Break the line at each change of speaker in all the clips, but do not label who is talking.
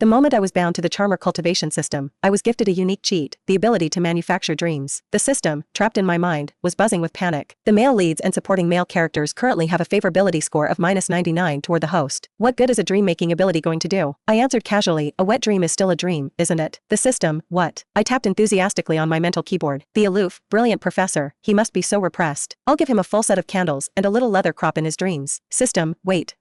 The moment I was bound to the charmer cultivation system, I was gifted a unique cheat, the ability to manufacture dreams. The system, trapped in my mind, was buzzing with panic. The male leads and supporting male characters currently have a favorability score of -99 toward the host. What good is a dream-making ability going to do? I answered casually, a wet dream is still a dream, isn't it? The system, what? I tapped enthusiastically on my mental keyboard. The aloof, brilliant professor, he must be so repressed. I'll give him a full set of candles and a little leather crop in his dreams. System, wait.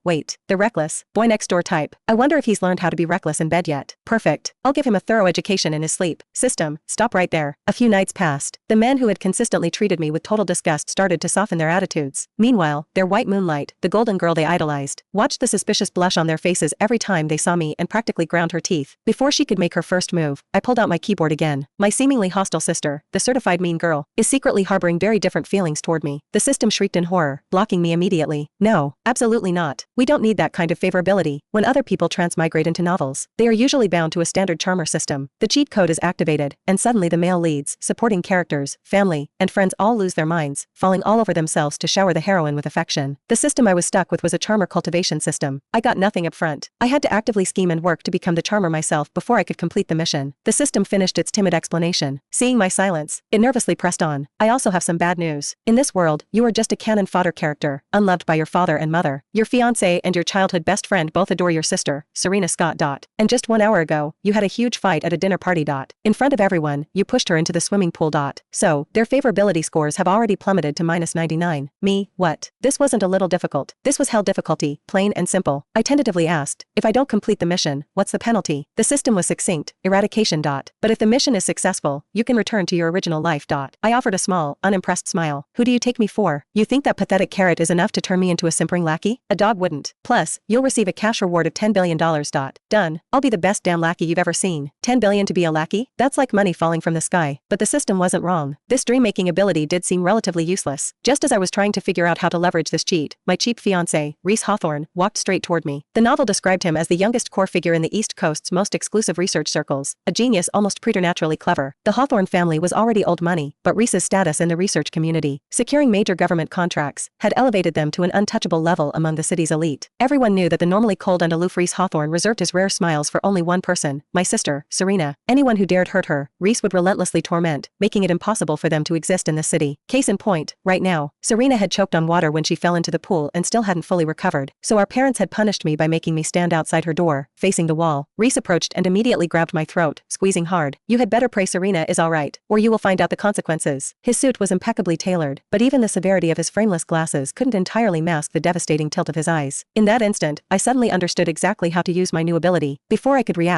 The reckless, boy next door type. I wonder if he's learned how to be reckless in bed yet. Perfect. I'll give him a thorough education in his sleep. System, stop right there. A few nights passed. The men who had consistently treated me with total disgust started to soften their attitudes. Meanwhile, their white moonlight, the golden girl they idolized, watched the suspicious blush on their faces every time they saw me and practically ground her teeth. Before she could make her first move, I pulled out my keyboard again. My seemingly hostile sister, the certified mean girl, is secretly harboring very different feelings toward me. The system shrieked in horror, blocking me immediately. No, absolutely not. We don't need that kind of favorability. When other people transmigrate into novels, they are usually bound to a standard charmer system. The cheat code is activated, and suddenly the male leads, supporting characters, family, and friends all lose their minds, falling all over themselves to shower the heroine with affection. The system I was stuck with was a charmer cultivation system. I got nothing up front. I had to actively scheme and work to become the charmer myself before I could complete the mission. The system finished its timid explanation. Seeing my silence, it nervously pressed on. I also have some bad news. In this world, you are just a cannon fodder character, unloved by your father and mother. Your fiancé and your childhood best friend both adore your sister, Serena Scott. And just 1 hour ago, you had a huge fight at a dinner party. In front of everyone, you pushed her into the swimming pool. So, their favorability scores have already plummeted to -99. Me, what? This wasn't a little difficult. This was hell difficulty, plain and simple. I tentatively asked, if I don't complete the mission, what's the penalty? The system was succinct, eradication. But if the mission is successful, you can return to your original life. I offered a small, unimpressed smile. Who do you take me for? You think that pathetic carrot is enough to turn me into a simpering lackey? A dog wouldn't. Plus, you'll receive a cash reward of $10 billion. Done. I'll be the best damn lackey you've ever seen. 10 billion to be a lackey? That's like money falling from the sky. But the system wasn't wrong. This dream-making ability did seem relatively useless. Just as I was trying to figure out how to leverage this cheat, my cheap fiancé, Reese Hawthorne, walked straight toward me. The novel described him as the youngest core figure in the East Coast's most exclusive research circles, a genius almost preternaturally clever. The Hawthorne family was already old money, but Reese's status in the research community, securing major government contracts, had elevated them to an untouchable level among the city's elite. Everyone knew that the normally cold and aloof Reese Hawthorne reserved his rare smiles for only one person, my sister, Serena. Anyone who dared hurt her, Reese would relentlessly torment, making it impossible for them to exist in the city. Case in point, right now, Serena had choked on water when she fell into the pool and still hadn't fully recovered, so our parents had punished me by making me stand outside her door, facing the wall. Reese approached and immediately grabbed my throat, squeezing hard. You had better pray Serena is alright, or you will find out the consequences. His suit was impeccably tailored, but even the severity of his frameless glasses couldn't entirely mask the devastating tilt of his eyes. In that instant, I suddenly understood exactly how to use my new ability. Before I could react,